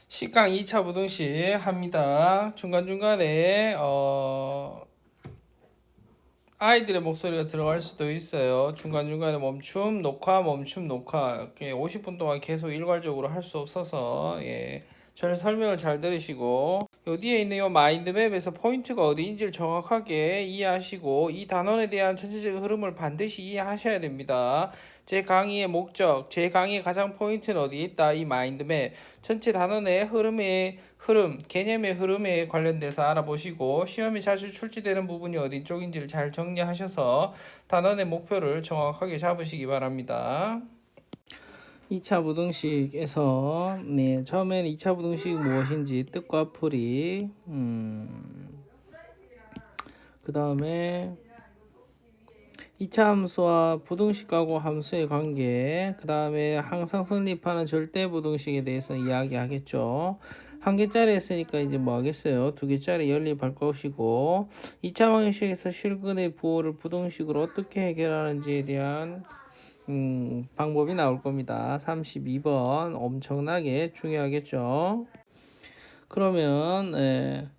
식강 2차 부등식 합니다. 중간중간에 아이들의 목소리가 들어갈 수도 있어요. 중간중간에 멈춤, 녹화, 멈춤, 녹화 이렇게 50분 동안 계속 일괄적으로 할 수 없어서 저를 설명을 잘 들으시고 요 뒤에 있는 요 마인드맵에서 포인트가 어디인지를 정확하게 이해하시고 이 단원에 대한 전체적인 흐름을 반드시 이해하셔야 됩니다. 제 강의의 목적, 제 강의의 가장 포인트는 어디에 있다? 이 마인드맵 전체 단원의 흐름, 개념의 흐름에 관련돼서 알아보시고 시험에 자주 출제되는 부분이 어디 쪽인지를 잘 정리하셔서 단원의 목표를 정확하게 잡으시기 바랍니다. 2차 부등식에서 처음에는 2차 부등식이 무엇인지 뜻과 풀이 그 다음에 2차 함수와 부등식하고 함수의 관계, 그 다음에 항상 성립하는 절대 부등식에 대해서 이야기하겠죠. 한 개짜리 했으니까 이제 뭐 하겠어요? 두 개짜리 연립할 것이고 2차 방정식에서 실근의 부호를 부등식으로 어떻게 해결하는지에 대한 방법이 나올 겁니다. 32번 엄청나게 중요하겠죠. 그러면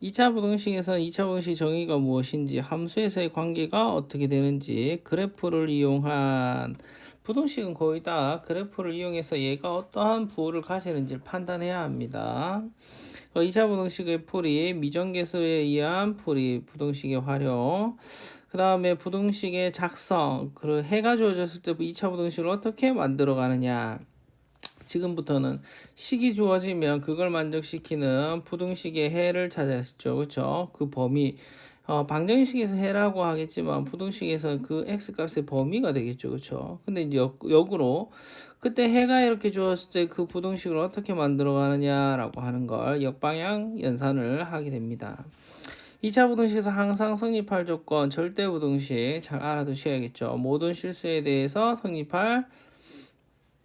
2차 부등식에서는 2차 부등식 정의가 무엇인지 함수에서의 관계가 어떻게 되는지 그래프를 이용한 부등식은 거의 다 그래프를 이용해서 얘가 어떠한 부호를 가지는지를 판단해야 합니다. 2차 부등식의 풀이 미정계수에 의한 풀이 부등식의 활용 그 다음에 부등식의 작성 그리고 해가 주어졌을 때 2차 부등식을 어떻게 만들어 가느냐 지금부터는 식이 주어지면 그걸 만족시키는 부등식의 해를 찾았죠. 그렇죠? 그 범위 방정식에서 해라고 하겠지만 부등식에서 그 x 값의 범위가 되겠죠. 그렇죠? 근데 이제 역으로 그때 해가 이렇게 주었을 때 그 부등식을 어떻게 만들어 가느냐라고 하는 걸 역방향 연산을 하게 됩니다. 2차 부등식에서 항상 성립할 조건 절대 부등식 잘 알아두셔야겠죠. 모든 실수에 대해서 성립할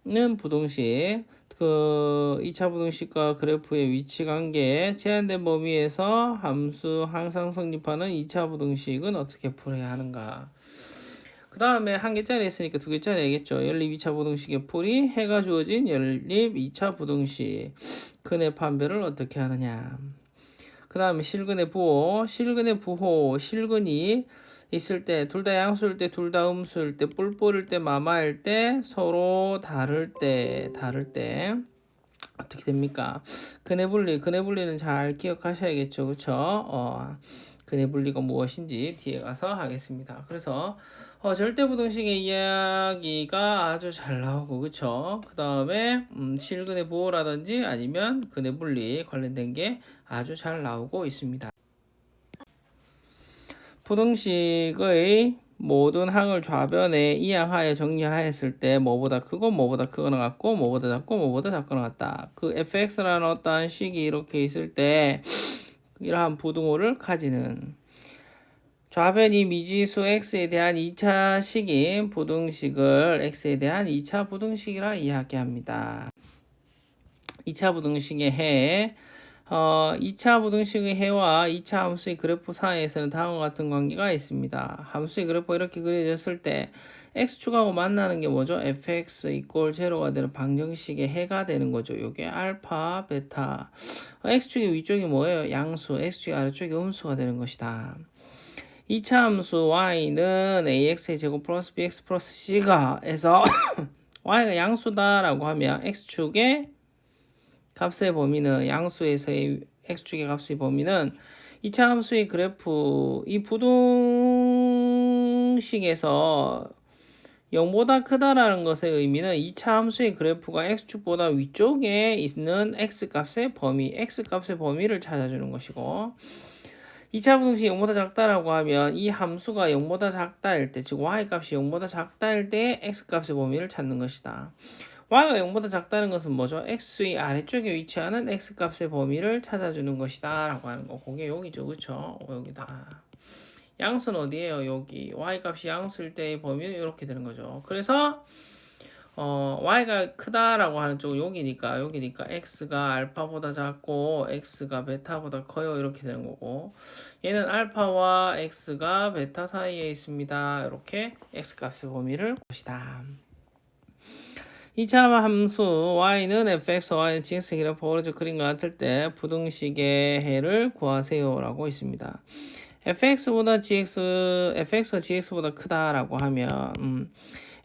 는 부등식 그 2차 부등식과 그래프의 위치 관계 제한된 범위에서 함수 항상 성립하는 2차 부등식은 어떻게 풀어야 하는가. 그 다음에 한 개짜리 했으니까 두 개짜리 해야겠죠. 연립 2차 부등식의 풀이 해가 주어진 연립 2차 부등식 근의 판별을 어떻게 하느냐. 그 다음에 실근의 부호 실근이 있을 때, 둘 다 양수일 때, 둘 다 음수일 때, 뿔뿔일 때, 마마일 때, 서로 다를 때, 어떻게 됩니까? 근해분리는 잘 기억하셔야겠죠, 그쵸? 근해분리가 무엇인지 뒤에 가서 하겠습니다. 그래서, 절대부등식의 이야기가 아주 잘 나오고, 그쵸? 그 다음에, 실근의 부호라든지 아니면 근해분리 관련된 게 아주 잘 나오고 있습니다. 부등식의 모든 항을 좌변에 이항하에 정리하였을 때 뭐보다 크고 뭐보다 크거나 같고 뭐보다 작고 뭐보다 작거나 같다. 그 fx라는 어떠한 식이 이렇게 있을 때 이러한 부등호를 가지는 좌변이 미지수 x에 대한 2차 식인 부등식을 x에 대한 2차 부등식이라 이야기합니다. 2차 부등식의 해 2차 부등식의 해와 2차 함수의 그래프 사이에서는 다음과 같은 관계가 있습니다. 함수의 그래프가 이렇게 그려졌을 때 x축하고 만나는 게 뭐죠? fx 이꼴 제로가 되는 방정식의 해가 되는 거죠. 요게 알파, 베타. x축의 위쪽이 뭐예요? 양수, x축의 아래쪽이 음수가 되는 것이다. 2차 함수 y는 ax의 제곱 플러스 bx 플러스 c가 해서 y가 양수다라고 하면 x축의 값의 범위는 양수에서의 x축의 값의 범위는 2차 함수의 그래프 이 부등식에서 0보다 크다라는 것의 의미는 2차 함수의 그래프가 x축보다 위쪽에 있는 x값의 범위를 찾아주는 것이고 2차 부등식이 0보다 작다라고 하면 이 함수가 0보다 작다일 때, 즉 y값이 0보다 작다일 때 x값의 범위를 찾는 것이다. y가 0보다 작다는 것은 뭐죠? x의 아래쪽에 위치하는 x값의 범위를 찾아주는 것이다 라고 하는 거. 그게 여기죠. 그쵸? 여기다. 양수는 어디에요? 여기. y값이 양수일 때의 범위는 이렇게 되는 거죠. 그래서 y가 크다라고 하는 쪽은 여기니까 x가 알파보다 작고 x가 베타보다 커요. 이렇게 되는 거고 얘는 알파와 x가 베타 사이에 있습니다. 이렇게 x값의 범위를 것이다. 이차 함수 y는 fx, y는 gx 그래프 오른쪽 그림과 같을 때 부등식의 해를 구하세요 라고 있습니다. fx가 gx보다 크다라고 하면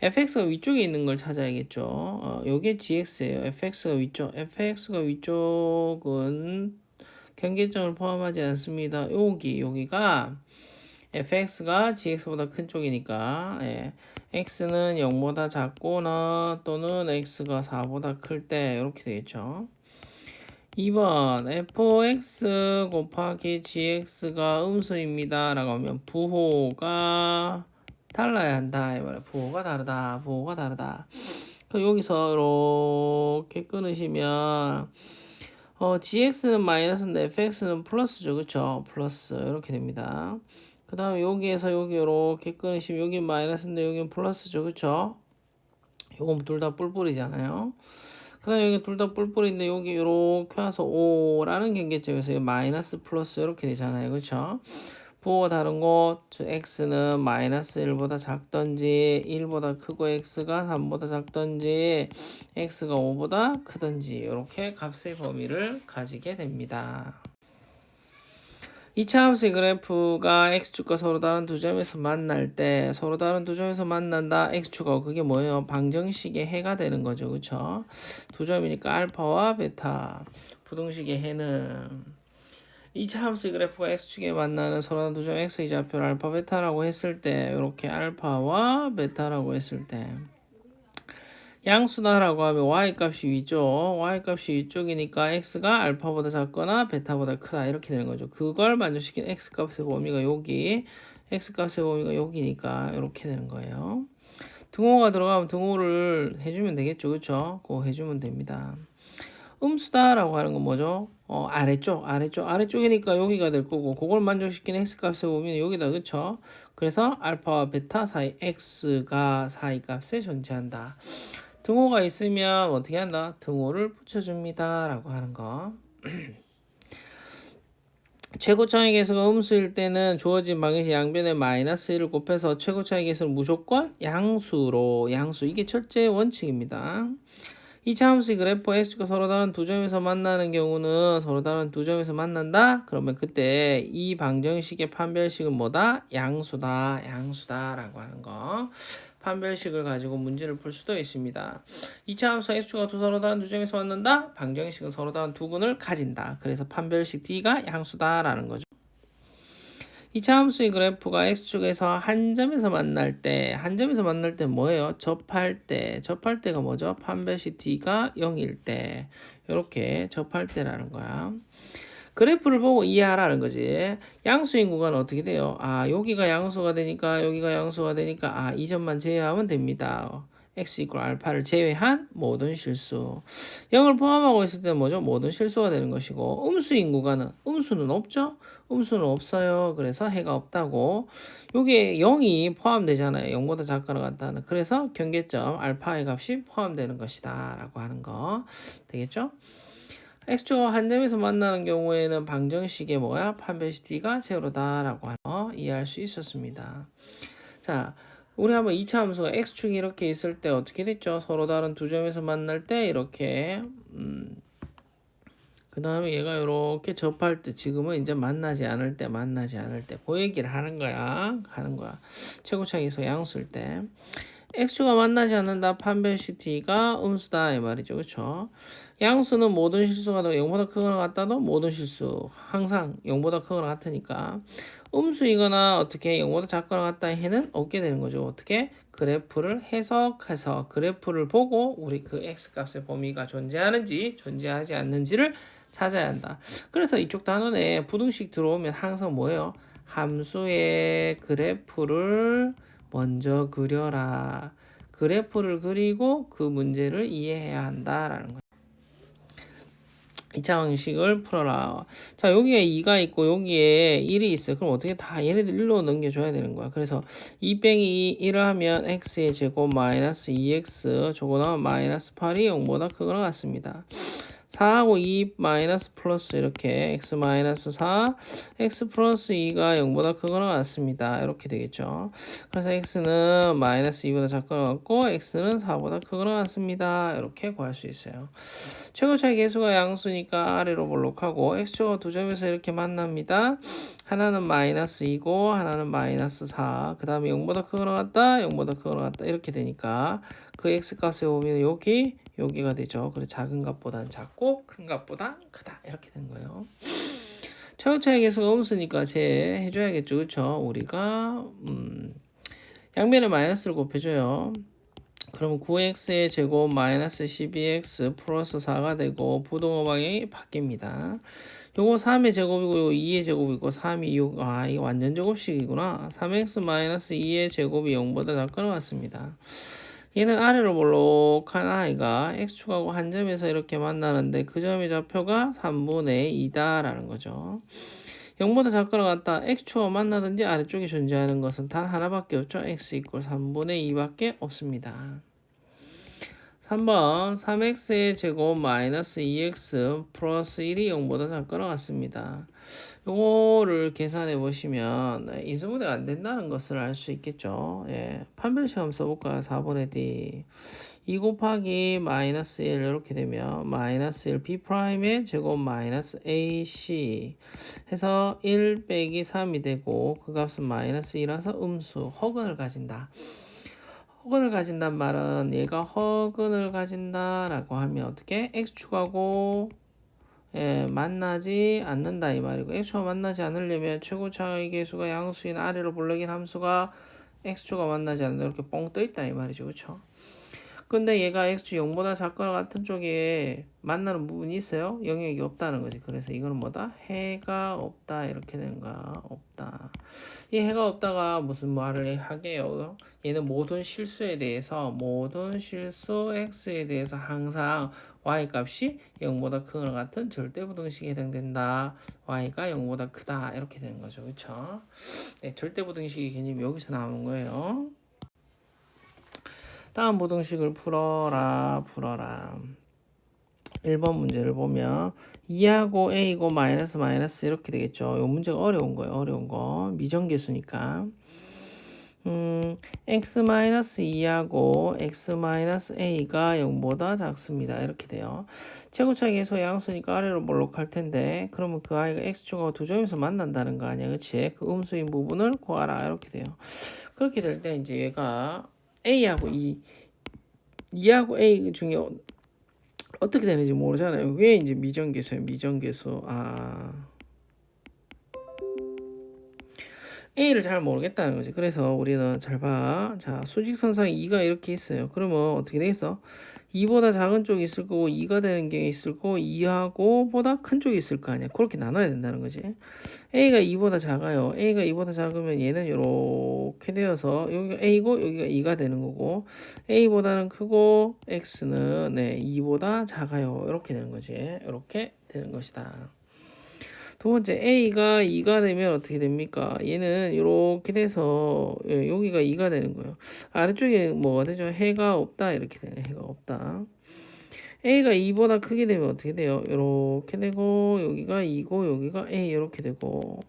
fx가 위쪽에 있는 걸 찾아야겠죠. 요게 gx예요. fx가 위쪽은 경계점을 포함하지 않습니다. 여기가 fx가 gx보다 큰 쪽이니까 x는 0보다 작거나 또는 x가 4보다 클 때 이렇게 되겠죠. 2번 fx 곱하기 gx가 음수입니다 라고 하면 부호가 달라야 한다 이 말이야. 부호가 다르다. 여기서 이렇게 끊으시면 gx는 마이너스인데 fx는 플러스죠. 그쵸? 플러스 이렇게 됩니다. 그 다음에 여기에서 여기 이렇게 끊으시면 여기 마이너스인데 여기는 플러스죠. 그쵸? 요건 둘 다 뿔뿔이잖아요. 그 다음에 여기 둘 다 뿔뿔인데 여기 이렇게 와서 5라는 경계점에서 마이너스 플러스 이렇게 되잖아요. 그쵸? 부호가 다른 곳 x는 마이너스 1보다 작던지 1보다 크고 x가 3보다 작던지 x가 5보다 크던지 이렇게 값의 범위를 가지게 됩니다. 2차 함수의 그래프가 x축과 서로 다른 두 점에서 만날 때 서로 다른 두 점에서 만난다. x축하고 그게 뭐예요? 방정식의 해가 되는 거죠. 그쵸? 두 점이니까 알파와 베타. 부등식의 해는 2차 함수의 그래프가 x축에 만나는 서로 다른 두 점 x의 좌표를 알파 베타라고 했을 때 이렇게 알파와 베타라고 했을 때 양수다라고 하면 y값이 위쪽이니까 x가 알파보다 작거나 베타보다 크다 이렇게 되는 거죠. 그걸 만족시킨 x값의 범위가 x값의 범위가 여기니까 이렇게 되는 거예요. 등호가 들어가면 등호를 해주면 되겠죠. 그쵸? 그거 해주면 됩니다. 음수다라고 하는 건 뭐죠? 아래쪽이니까 여기가 될 거고 그걸 만족시키는 x값의 범위는 여기다. 그쵸? 그래서 알파와 베타 사이 x가 사이 값에 존재한다. 등호가 있으면 어떻게 한다? 등호를 붙여줍니다 라고 하는 거. 최고차의 계수가 음수일 때는 주어진 방정식 양변에 마이너스 1을 곱해서 최고차의 계수는 무조건 양수 이게 첫째 원칙입니다. 2차 함수의 그래프 x가 서로 다른 두 점에서 만나는 경우는 서로 다른 두 점에서 만난다? 그러면 그때 이 방정식의 판별식은 뭐다? 양수다라고 하는 거. 판별식을 가지고 문제를 풀 수도 있습니다. 2차 함수 x축과 서로 다른 두 점에서 만난다? 방정식은 서로 다른 두 근을 가진다. 그래서 판별식 D가 양수다라는 거죠. 2차 함수의 그래프가 x축에서 한 점에서 만날 때 뭐예요? 접할 때가 뭐죠? 판별식 D가 0일 때 이렇게 접할 때라는 거야. 그래프를 보고 이해하라는 거지. 양수인 구간은 어떻게 돼요? 여기가 양수가 되니까 이 점만 제외하면 됩니다. x 이퀄 알파를 제외한 모든 실수. 0을 포함하고 있을 때는 뭐죠? 모든 실수가 되는 것이고 음수인 구간은 음수는 없죠? 음수는 없어요. 그래서 해가 없다고. 여기에 0이 포함되잖아요. 0보다 작거나 같다는. 그래서 경계점 알파의 값이 포함되는 것이다 라고 하는 거 되겠죠? x축과 한 점에서 만나는 경우에는 방정식의 판별식 D가 제로다라고 하는 거 이해할 수 있었습니다. 자, 우리 한번 2차 함수가 x축이 이렇게 있을 때 어떻게 됐죠? 서로 다른 두 점에서 만날 때 이렇게 그 다음에 얘가 이렇게 접할 때 지금은 이제 만나지 않을 때 그 얘기를 하는 거야. 최고차계수 양수일 때 x축과 만나지 않는다. 판별식 D가 음수다 이 말이죠. 그렇죠? 양수는 모든 실수가 0보다 크거나 같다도 모든 실수 항상 0보다 크거나 같으니까 음수이거나 어떻게 0보다 작거나 같다 해는 없게 되는 거죠. 어떻게? 그래프를 해석해서 그래프를 보고 우리 그 x값의 범위가 존재하는지 존재하지 않는지를 찾아야 한다. 그래서 이쪽 단원에 부등식 들어오면 항상 뭐예요? 함수의 그래프를 먼저 그려라. 그래프를 그리고 그 문제를 이해해야 한다라는 거예요. 2차 방식을 풀어라. 자, 여기에 2가 있고 여기에 1이 있어요. 그럼 어떻게 다 얘네들 1로 넘겨줘야 되는 거야. 그래서 2 빼기 1을 하면 x의 제곱 마이너스 2x 저거 나오면 마이너스 8이 0보다 크거나 같습니다. 4하고 2 마이너스 플러스 이렇게 x 마이너스 4 x 플러스 2가 0보다 크거나 같습니다. 이렇게 되겠죠. 그래서 x는 마이너스 2보다 작거나 같고 x는 4보다 크거나 같습니다. 이렇게 구할 수 있어요. 최고차의 계수가 양수니까 아래로 볼록하고 x축가 두 점에서 이렇게 만납니다. 하나는 마이너스 2고 하나는 마이너스 4. 그 다음에 0보다 크거나 같다 0보다 크거나 같다 이렇게 되니까 그 x값에 오면 여기가 되죠. 그래서 작은 값보다는 작고 큰 값보다 크다 이렇게 되는 거예요. 최고차의 계수가 음수니까 해줘야겠죠. 그렇죠? 우리가 양변에 마이너스를 곱해줘요. 그러면 9x의 제곱 마이너스 12x 플러스 4가 되고 부동호 방향이 바뀝니다. 요거 3의 제곱이고 요거 2의 제곱이고 3이 6. 이게 완전 제곱식이구나. 3x 마이너스 2의 제곱이 0보다 작거나 같습니다. 얘는 아래로 볼록한 아이가 x축하고 한 점에서 이렇게 만나는데 그 점의 좌표가 3분의 2다라는 거죠. 0보다 작거나 같다. x축하고 만나든지 아래쪽에 존재하는 것은 단 하나밖에 없죠. x 이퀄 3분의 2밖에 없습니다. 3번 3x의 제곱 마이너스 2x 플러스 1이 0보다 작거나 같습니다. 요거를 계산해 보시면 인수분해가 안 된다는 것을 알 수 있겠죠. 예, 판별식 한번 써볼까요? 4번의 D 2 곱하기 마이너스 1 이렇게 되면 마이너스 1 B'의 제곱 마이너스 AC 해서 1 빼기 3이 되고 그 값은 마이너스 2라서 음수 허근을 가진다. 허근을 가진단 말은 얘가 허근을 가진다라고 하면 어떻게? x축하고 만나지 않는다 이 말이고 x축과 만나지 않으려면 최고차의 계수가 양수인 아래로 볼록인 함수가 x축과 만나지 않는다 이렇게 뻥 떠 있다 이 말이죠. 그렇죠? 근데 얘가 x축 0보다 작거나 같은 쪽에 만나는 부분이 있어요? 영역이 없다는 거지. 그래서 이거는 뭐다? 해가 없다 이렇게 되는 거야. 없다. 이 해가 없다가 무슨 말을 하게요? 얘는 모든 실수 x에 대해서 항상 y 값이 0보다 크거나 같은 절대부등식에 해당된다. y가 0보다 크다 이렇게 되는 거죠. 그렇죠? 네, 절대부등식의 개념이 여기서 나오는 거예요. 다음 부등식을 풀어라. 1번 문제를 보면 2하고 a고 마이너스 이렇게 되겠죠. 이 문제가 어려운 거예요. 어려운 거. 미정계수니까. x-2하고 x-a가 0보다 작습니다. 이렇게 돼요. 최고차의 계수가 양수니까 아래로 볼록할 텐데 그러면 그 아이가 x축하고 두 점에서 만난다는 거 아니야. 그치? 그 음수인 부분을 구하라. 이렇게 돼요. 그렇게 될 때 이제 얘가 a하고 2하고 a 중에 어떻게 되는지 모르잖아요. 왜 이제 미정계수예요. 미정계수. A를 잘 모르겠다는 거지. 그래서 우리는 잘 봐. 자, 수직선상에 2가 이렇게 있어요. 그러면 어떻게 되겠어? 2보다 작은 쪽이 있을 거고 2가 되는 게 있을 거고 2하고 보다 큰 쪽이 있을 거 아니야. 그렇게 나눠야 된다는 거지. A가 2보다 작아요. A가 2보다 작으면 얘는 이렇게 되어서 여기가 A고 여기가 2가 되는 거고 A보다는 크고 X는 2보다 작아요. 이렇게 되는 거지. 이렇게 되는 것이다. 두 번째 A가 2가 되면 어떻게 됩니까? 얘는 이렇게 돼서 여기가 2가 되는 거예요. 아래쪽에 뭐가 되죠? 해가 없다 이렇게 되네. 해가 없다. A가 2보다 크게 되면 어떻게 돼요? 이렇게 되고 여기가 2고 여기가 A 이렇게 되고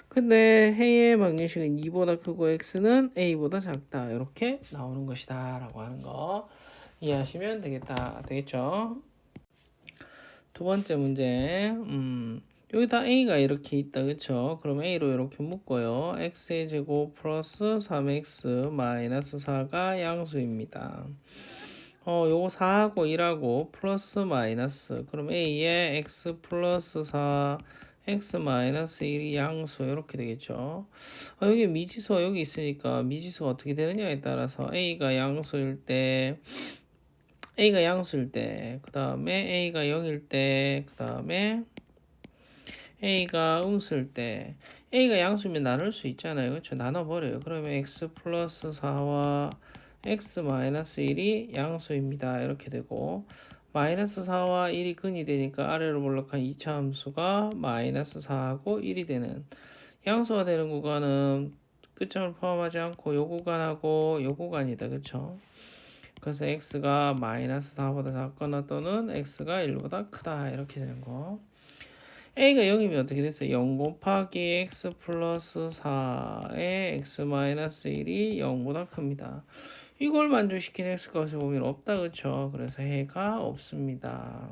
근데 해의 방정식은 2보다 크고 X는 A보다 작다 이렇게 나오는 것이다 라고 하는 거 이해하시면 되겠죠? 두 번째 문제 여기다 a가 이렇게 있다 그쵸? 그럼 a로 이렇게 묶어요. x의 제곱 플러스 3x 마이너스 4가 양수입니다. 요거 4하고 1하고 플러스 마이너스 그럼 a에 x 플러스 4 x 마이너스 1이 양수 이렇게 되겠죠. 여기 미지수가 여기 있으니까 미지수가 어떻게 되느냐에 따라서 a가 양수일 때 그 다음에 a가 0일 때 그 다음에 a가 음수일 때 a가 양수면 나눌 수 있잖아요. 그렇죠? 나눠버려요. 그러면 x 플러스 4와 x 마이너스 1이 양수입니다. 이렇게 되고 마이너스 4와 1이 근이 되니까 아래로 볼록한 2차 함수가 마이너스 4하고 1이 되는 양수가 되는 구간은 끝점을 포함하지 않고 요 구간하고 요 구간이다. 그렇죠? 그래서 x가 마이너스 4보다 작거나 또는 x가 1보다 크다 이렇게 되는 거. a가 0이면 어떻게 됐어요? 0 곱하기 x 플러스 4에 x 마이너스 1이 0보다 큽니다. 이걸 만족시키는 x값의 범위는 없다 그쵸? 그래서 해가 없습니다.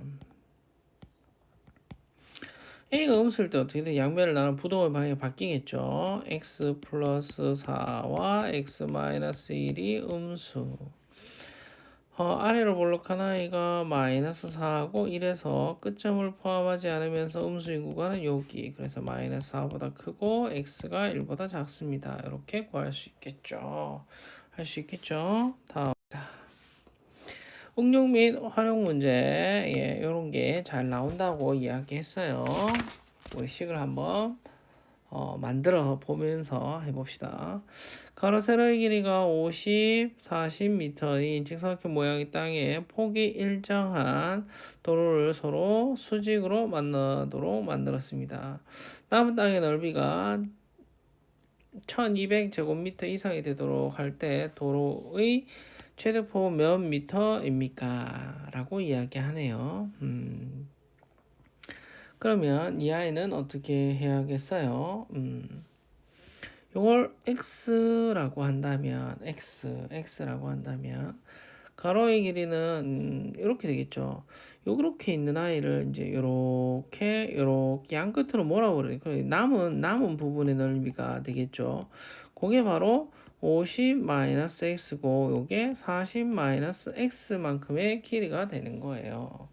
a가 음수일 때 어떻게 돼? 양변을 나눈 부동의 방향이 바뀌겠죠. x 플러스 4와 x 마이너스 1이 음수. 아래로 볼록한 아이가 마이너스 4하고 1에서 끝점을 포함하지 않으면서 음수인 구간은 여기. 그래서 마이너스 4보다 크고 x가 1보다 작습니다. 이렇게 구할 수 있겠죠. 할 수 있겠죠. 다음. 응용 및 활용 문제, 예, 이런 게 잘 나온다고 이야기했어요. 우리 식을 한번 만들어 보면서 해봅시다. 가로 세로의 길이가 50, 40m인 직사각형 모양의 땅에 폭이 일정한 도로를 서로 수직으로 만나도록 만들었습니다. 남은 땅의 넓이가 1200제곱미터 이상이 되도록 할 때 도로의 최대폭은 몇 미터입니까? 라고 이야기하네요. 그러면 이 아이는 어떻게 해야겠어요? 이걸 x라고 한다면 x라고 한다면 가로의 길이는 이렇게 되겠죠. 요렇게 있는 아이를 이제 요렇게 양 끝으로 몰아버리니까 남은 부분의 넓이가 되겠죠. 그게 바로 50-x고 요게 40-x만큼의 길이가 되는 거예요.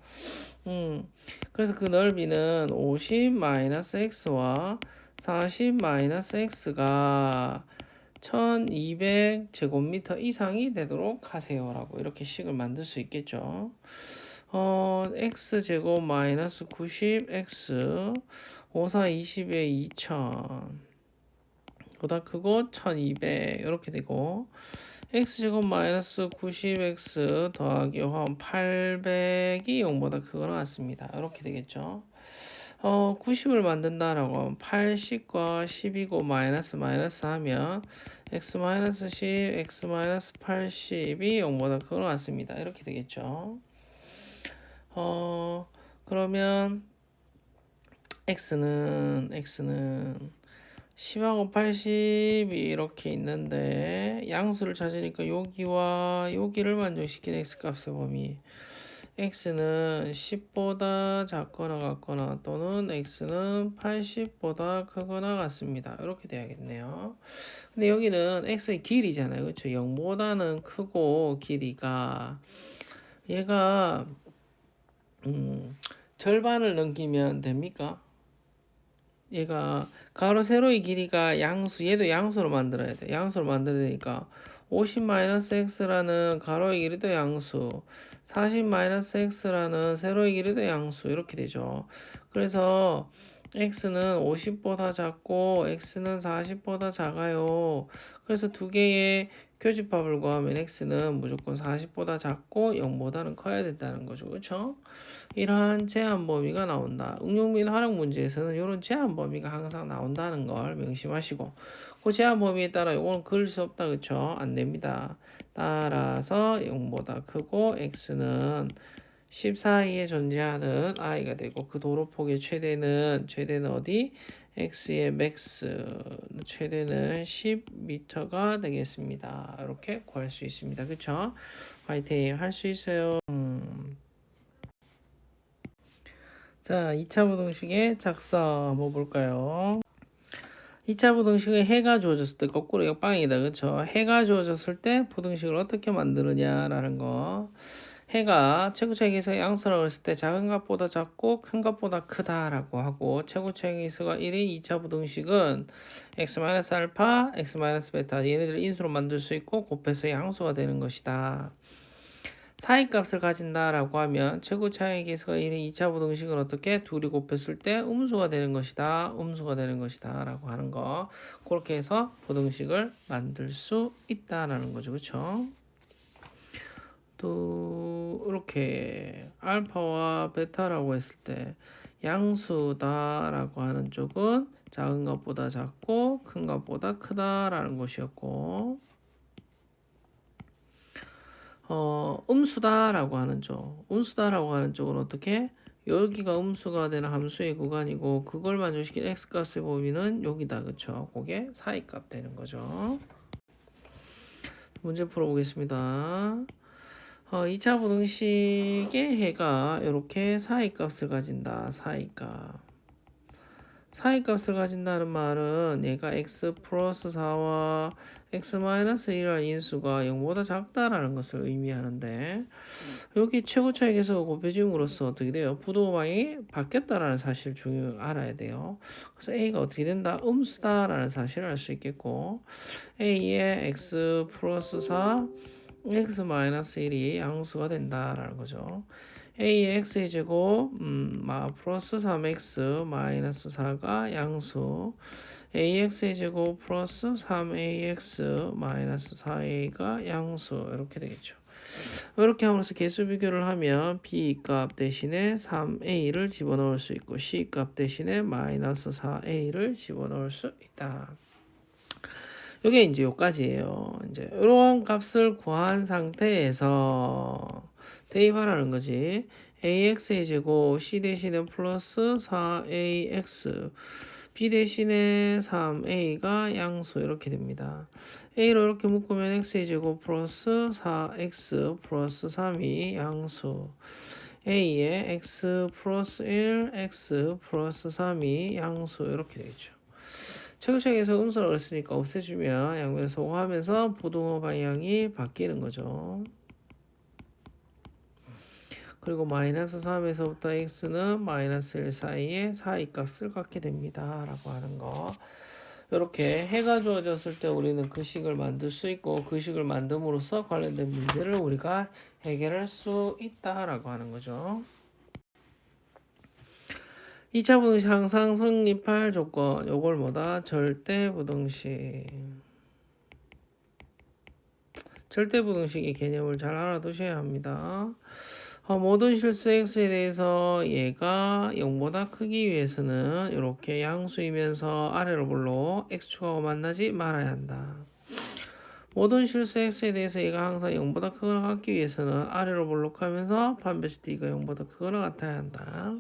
그래서 그 넓이는 50-x와 40-x가 1200제곱미터 이상이 되도록 하세요라고 이렇게 식을 만들 수 있겠죠. x제곱 마이너스 90x 54 20에 2000 보다 크고 1200 이렇게 되고 x제곱 마이너스 90x 더하기 800이 0보다 크거나 같습니다. 이렇게 되겠죠. 90을 만든다라고 하면 80과 10이고 마이너스 하면 x 마이너스 10, x 마이너스 80이 0보다 크거나 같습니다. 이렇게 되겠죠. 그러면 x는 10하고 80이 이렇게 있는데 양수를 찾으니까 여기와 여기를 만족시키는 x값의 범위 x는 10보다 작거나 같거나 또는 x는 80보다 크거나 같습니다. 이렇게 돼야겠네요. 근데 여기는 x의 길이잖아요. 그렇죠? 0보다는 크고 길이가 얘가 절반을 넘기면 됩니까? 얘가 가로 세로의 길이가 양수, 얘도 양수로 만들어야 돼. 양수로 만들어야 되니까 50-x라는 가로의 길이도 양수, 40-x라는 세로의 길이도 양수 이렇게 되죠. 그래서 x는 50보다 작고 x는 40보다 작아요. 그래서 두 개의 교집합을 구하면 x는 무조건 40보다 작고 0보다는 커야 된다는 거죠. 그렇죠? 이러한 제한 범위가 나온다. 응용 및 활용 문제에서는 이런 제한 범위가 항상 나온다는 걸 명심하시고 그 제한 범위에 따라 이거는 그릴 수 없다. 그쵸? 안 됩니다. 따라서 0보다 크고 x는 10 사이에 존재하는 i가 되고 그 도로폭의 최대는 어디? x의 맥스 최대는 10m가 되겠습니다. 이렇게 구할 수 있습니다. 그쵸? 화이팅 할 수 있어요. 자, 2차 부등식의 작성 한번 볼까요? 2차 부등식의 해가 주어졌을 때 거꾸로 역방향이다. 그쵸? 해가 주어졌을 때 부등식을 어떻게 만드느냐라는 거. 해가 최고차의 양수라고 했을 때 작은 값보다 작고 큰 값보다 크다라고 하고 최고차의 기수가 1인 2차 부등식은 x-알파, x-베타 얘네들을 인수로 만들 수 있고 곱해서 양수가 되는 것이다. 사이값을 가진다라고 하면 최고차의 계수가 1인 2차 부등식은 어떻게 둘이 곱했을 때 음수가 되는 것이다. 음수가 되는 것이다. 라고 하는 거. 그렇게 해서 부등식을 만들 수 있다라는 거죠. 그쵸? 또 이렇게 알파와 베타라고 했을 때 양수다라고 하는 쪽은 작은 것보다 작고 큰 것보다 크다라는 것이었고 음수다라고 하는 쪽. 음수다라고 하는 쪽은 어떻게? 여기가 음수가 되는 함수의 구간이고 그걸 만족시킨 x값의 범위는 여기다. 그쵸? 그게 사이값 되는 거죠. 문제 풀어보겠습니다. 2차 부등식의 해가 이렇게 사이값을 가진다. 사이값을 가진다는 말은 얘가 x 플러스 4와 x 마이너스 1이라는 인수가 0보다 작다라는 것을 의미하는데 여기 최고 차이 계수가 곱해짐으로써 어떻게 돼요? 부도방이 바뀌었다라는 사실 알아야 돼요. 그래서 a가 어떻게 된다? 음수다라는 사실을 알 수 있겠고 a의 x 플러스 4 x 마이너스 1이 양수가 된다라는 거죠. a의 x의 제곱 플러스 3x 마이너스 4가 양수, ax의 제곱 플러스 3ax 마이너스 4a가 양수 이렇게 되겠죠. 이렇게 함으로써 개수 비교를 하면 b 값 대신에 3a를 집어넣을 수 있고 c 값 대신에 마이너스 4a를 집어넣을 수 있다. 이게 이제 요까지예요. 이제 이런 값을 구한 상태에서 대입하라는 거지. ax의 제곱 c 대신에 플러스 4ax b 대신에 3a가 양수 이렇게 됩니다. a로 이렇게 묶으면 x의 제곱 플러스 4x 플러스 3이 양수, a에 x 플러스 1 x 플러스 3이 양수 이렇게 되죠. 최고차이에서 음수를 얻었으니까 없애주면 양면을 소거하면서 부등호 방향이 바뀌는 거죠. 그리고 마이너스 3에서부터 x는 마이너스 1 사이에 사이값을 갖게 됩니다. 라고 하는 거. 이렇게 해가 주어졌을 때 우리는 그 식을 만들 수 있고 그 식을 만듦으로써 관련된 문제를 우리가 해결할 수 있다라고 하는 거죠. 2차 부등식 항상 성립할 조건. 요걸 뭐다? 절대 부등식. 절대 부등식의 개념을 잘 알아두셔야 합니다. 모든 실수 x에 대해서 얘가 0보다 크기 위해서는 이렇게 양수이면서 아래로 볼록 x축하고 만나지 말아야 한다. 모든 실수 x에 대해서 얘가 항상 0보다 크거나 같기 위해서는 아래로 볼록하면서 반드시 d가 0보다 크거나 같아야 한다.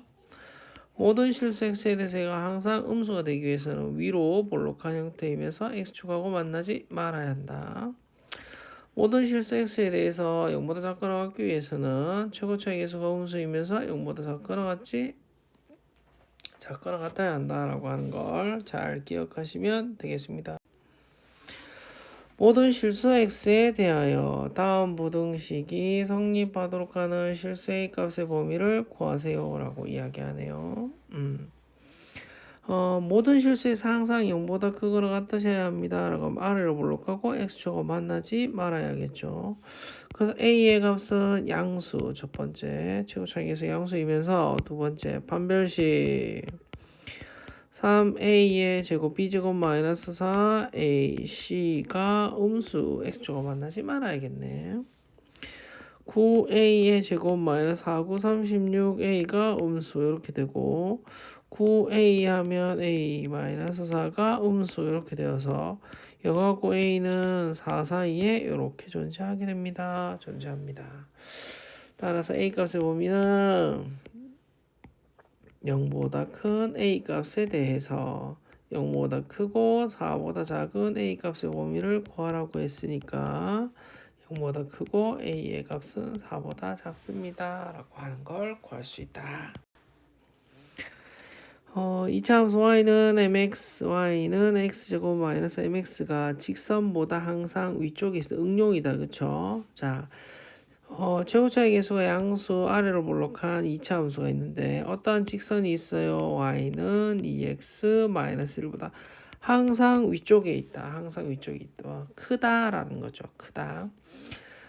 모든 실수 x에 대해서 얘가 항상 음수가 되기 위해서는 위로 볼록한 형태이면서 x축하고 만나지 말아야 한다. 모든 실수 x에 대해서 0보다 작거나 같기 위해서는 최고차이 계수가 음수이면서 0보다 작거나 같아야 한다라고 하는 걸 잘 기억하시면 되겠습니다. 모든 실수 x에 대하여 다음 부등식이 성립하도록 하는 실수 a 값의 범위를 구하세요 라고 이야기하네요. 모든 실수에서 항상 0보다 크거나 같으셔야 합니다. 라고 하면 아래로 볼록하고 x축하고 만나지 말아야겠죠. 그래서 a의 값은 양수, 첫 번째 최고차이계수 양수이면서 두 번째 판별식 3a의 제곱 b제곱 마이너스 4ac가 음수 x축하고 만나지 말아야겠네. 9a의 제곱 마이너스 4, 9, 36a가 음수 이렇게 되고 9a 하면 a 마이너스 4가 음수 이렇게 되어서 0하고 a는 4 사이에 이렇게 존재하게 됩니다. 존재합니다. 따라서 a 값의 범위는 0보다 큰 a 값에 대해서 0보다 크고 4보다 작은 a 값의 범위를 구하라고 했으니까 0보다 크고 a의 값은 4보다 작습니다. 라고 하는 걸 구할 수 있다. 2차 함수 y는 mx, y는 x제곱 마이너스 mx가 직선보다 항상 위쪽에 있어 응용이다. 그쵸? 자, 최고차이 계수가 양수 아래로 볼록한 2차 함수가 있는데 어떠한 직선이 있어요? y는 2x 마이너스 1보다 항상 위쪽에 있다. 항상 위쪽에 있다. 크다라는 거죠. 크다.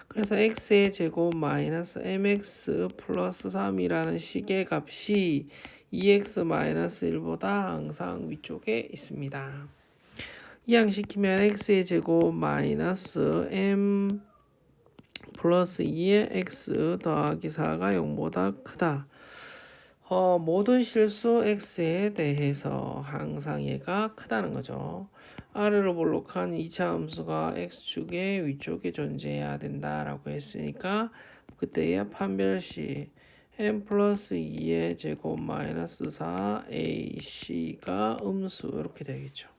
그래서 x의 제곱 마이너스 mx 플러스 3이라는 식의 값이 2x 마이너스 1보다 항상 위쪽에 있습니다. 이항시키면 x의 제곱 마이너스 m 플러스 2의 x 더하기 4가 0보다 크다. 모든 실수 x에 대해서 항상 얘가 크다는 거죠. 아래로 볼록한 2차 함수가 x축의 위쪽에 존재해야 된다라고 했으니까 그때의 판별시 n 플러스 2의 제곱 마이너스 4ac가 음수 이렇게 되겠죠.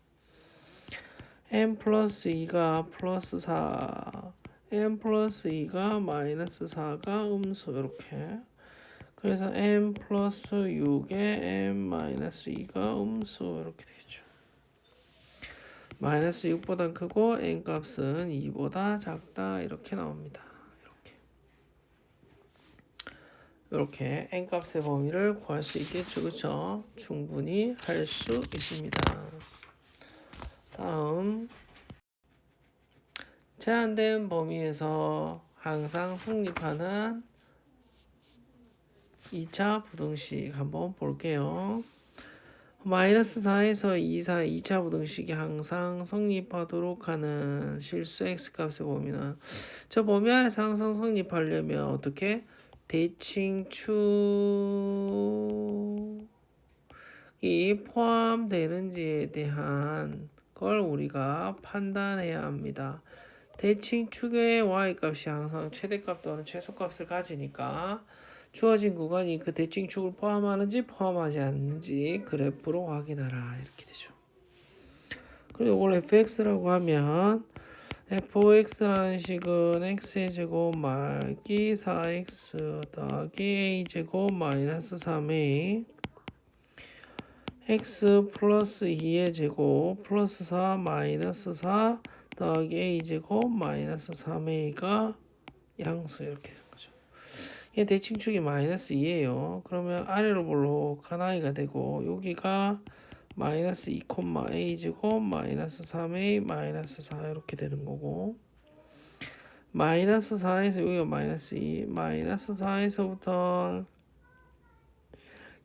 n 플러스 2가 플러스 4 n 플러스 2가 마이너스 4가 음수 이렇게. 그래서 n 플러스 6에 n 마이너스 2가 음수 이렇게 되겠죠. 마이너스 6보다 크고 n 값은 2보다 작다 이렇게 나옵니다. 이렇게 n 값의 범위를 구할 수 있겠죠. 그렇죠? 충분히 할 수 있습니다. 다음 제한된 범위에서 항상 성립하는 2차 부등식 한번 볼게요. 마이너스 4에서 2차 부등식이 항상 성립하도록 하는 실수 x값의 범위는 저 범위 안에서 항상 성립하려면 어떻게? 대칭축이 포함되는지에 대한 걸 우리가 판단해야 합니다. 대칭축의 y값이 항상 최대값 또는 최소값을 가지니까 주어진 구간이 그 대칭축을 포함하는지 포함하지 않는지 그래프로 확인하라 이렇게 되죠. 그리고 이걸 fx라고 하면 fx라는 식은 x의 제곱 말기 4x 더하기 a 제곱 마이너스 3a x 플러스 2의 제곱 플러스 4 마이너스 4 더하기 a 제곱 마이너스 3a가 양수 이렇게 되는 거죠. 얘 대칭축이 마이너스 2예요. 그러면 아래로 볼록한 i가 되고 여기가 마이너스 2, a 제곱 마이너스 3a 마이너스 4 이렇게 되는 거고 마이너스 4에서 여기가 마이너스 2 마이너스 4에서부터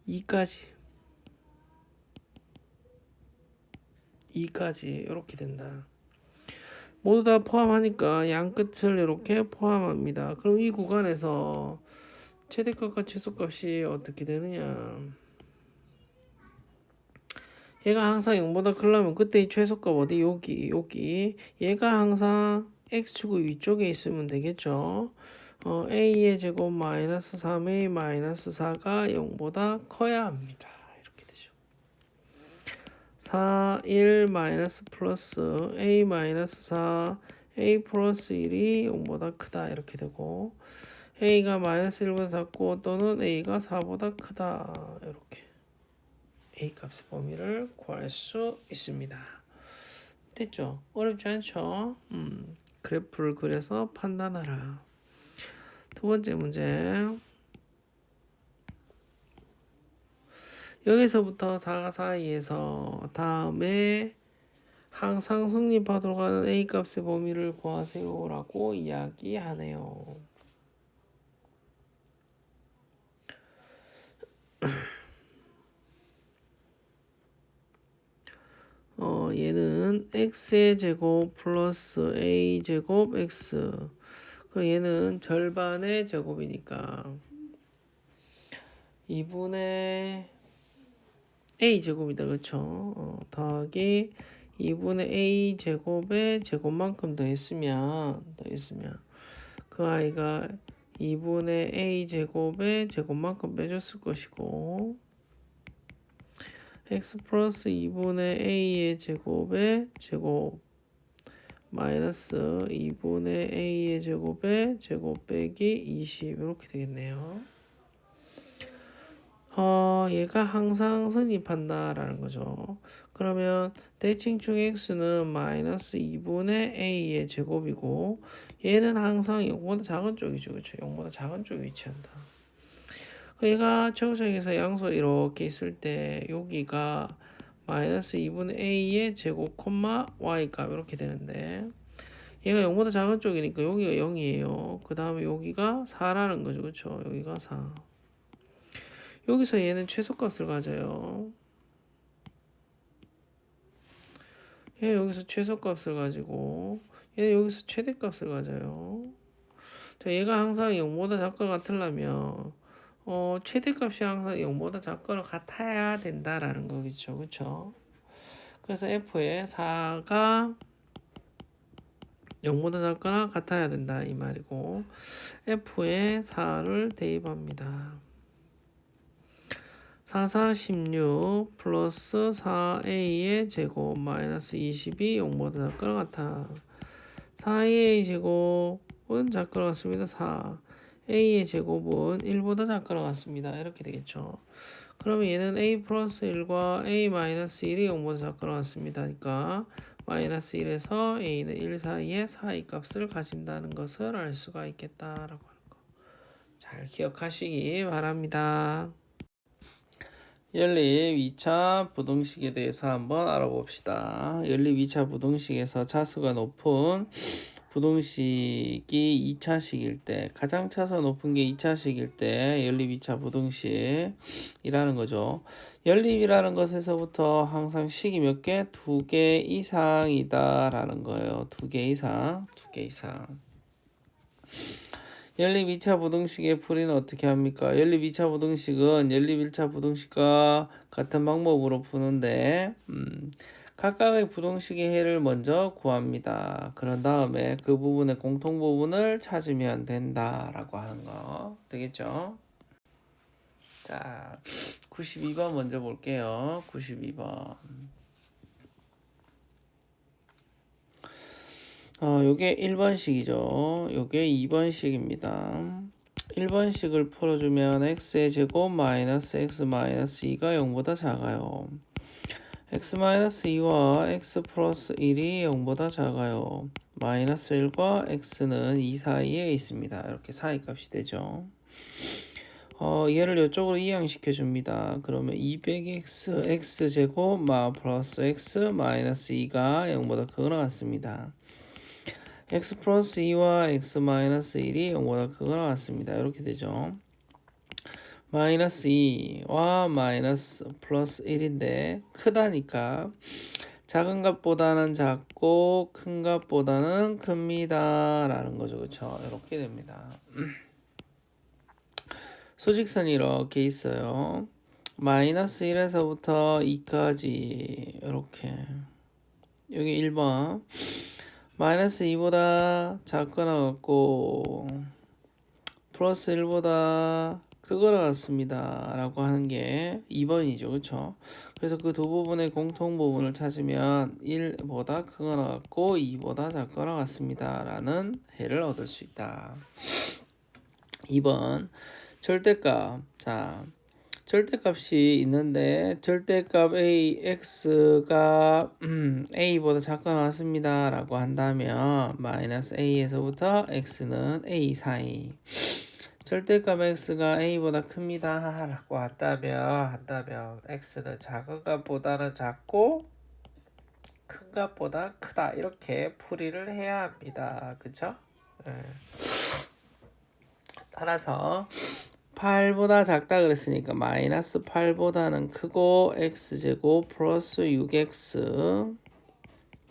2까지 이렇게 된다. 모두 다 포함하니까 양 끝을 이렇게 포함합니다. 그럼 이 구간에서 최대값과 최소값이 어떻게 되느냐? 얘가 항상 0보다 크려면 그때의 최소값 어디? 여기. 얘가 항상 x축의 위쪽에 있으면 되겠죠. a의 제곱 마이너스 3a 마이너스 4가 0보다 커야 합니다. 이렇게 되죠. 4, 1 마이너스 플러스 a 마이너스 4 a 플러스 1이 0보다 크다 이렇게 되고 a가 마이너스 1보다 작고 또는 a가 4보다 크다 이렇게 a 값의 범위를 구할 수 있습니다. 됐죠? 어렵지 않죠? 그래프를 그려서 판단하라. 두 번째 문제. 여기서부터 4가 사이에서 다음에 항상 성립하도록 하는 a 값의 범위를 구하세요 라고 이야기하네요. 얘는 x의 제곱 플러스 a 제곱 x. 그럼 얘는 절반의 제곱이니까 2분의 a 제곱이다. 그쵸? 더하기 2분의 a 제곱에 제곱만큼 더했으면 그 아이가 2분의 a 제곱에 제곱만큼 빼줬을 것이고 x 플러스 2분의 a의 제곱에 제곱 마이너스 2분의 a의 제곱에 제곱 빼기 20 이렇게 되겠네요. 얘가 항상 성립한다라는 거죠. 그러면 대칭축 x는 마이너스 2분의 a의 제곱이고 얘는 항상 0보다 작은 쪽이죠. 그렇죠? 0보다 작은 쪽에 위치한다. 얘가 최고점에서 양수 이렇게 있을 때 여기가 마이너스 2분의 a의 제곱 콤마 y값 이렇게 되는데 얘가 0보다 작은 쪽이니까 여기가 0이에요. 그 다음에 여기가 4라는 거죠. 그렇죠? 여기가 4. 여기서 얘는 최소값을 가져요. 얘 여기서 최소값을 가지고 얘는 여기서 최대값을 가져요. 자, 얘가 항상 0보다 작거나 같으려면 최대값이 항상 0보다 작거나 같아야 된다라는 거겠죠. 그쵸? 그래서 f의 4가 0보다 작거나 같아야 된다 이 말이고 f의 4를 대입합니다. 4, 4, 16 플러스 4a의 제곱 마이너스 20이 0보다 작거나 같아. 4a 제곱은 작거나 같습니다. 4 a의 제곱은 1보다 작거나 같습니다. 이렇게 되겠죠. 그러면 얘는 a 플러스 1과 a 마이너스 1이 0보다 작거나 같습니다. 그러니까 마이너스 1에서 a는 1 사이에 4의 값을 가진다는 것을 알 수가 있겠다라고 하는 거. 잘 기억하시기 바랍니다. 연립 2차 부등식에 대해서 한번 알아봅시다. 연립 2차 부등식에서 차수가 높은 부등식이 2차식일 때, 가장 차수가 높은 게 2차식일 때 연립 2차 부등식이라는 거죠. 연립이라는 것에서부터 항상 식이 몇 개? 2개 이상이다 라는 거예요. 2개 이상. 연립 2차 부등식의 풀이는 어떻게 합니까? 연립 2차 부등식은 연립 1차 부등식과 같은 방법으로 푸는데 각각의 부등식의 해를 먼저 구합니다. 그런 다음에 그 부분의 공통 부분을 찾으면 된다라고 하는 거 되겠죠? 자, 92번 먼저 볼게요. 92번. 요게 1번식이죠. 요게 2번식입니다. 1번식을 풀어주면 x의 제곱 마이너스 x 마이너스 2가 0보다 작아요. x 마이너스 2와 x 플러스 1이 0보다 작아요. 마이너스 1과 x는 2 사이에 있습니다. 이렇게 사이값이 되죠. 얘를 이쪽으로 이항시켜 줍니다. 그러면 200x x제곱 플러스 x 마이너스 2가 0보다 크거나 같습니다. x 플러스 2와 x 마이너스 1이 0보다 크거나 같습니다. 이렇게 되죠. 마이너스 2와 마이너스 플러스 1인데 크다니까 작은 값보다는 작고 큰 값보다는 큽니다 라는 거죠. 그쵸? 이렇게 됩니다. 수직선이 이렇게 있어요. 마이너스 1에서부터 2까지 이렇게 여기 1번 마이너스 2보다 작거나 같고 플러스 1보다 크거나 같습니다 라고 하는 게 2번이죠. 그쵸? 그래서 그 두 부분의 공통 부분을 찾으면 1보다 크거나 같고 2보다 작거나 같습니다 라는 해를 얻을 수 있다. 2번 절대값. 자, 절대값이 있는데 절대값 x가 a보다 작거나 같습니다 라고 한다면 마이너스 a에서부터 x는 a 사이 절대값 x가 a보다 큽니다 라고 한다면 x는 작은 값보다는 작고 큰 값보다 크다 이렇게 풀이를 해야 합니다. 그쵸? 네. 따라서 8보다 작다 그랬으니까 마이너스 8보다는 크고 x제곱 플러스 6x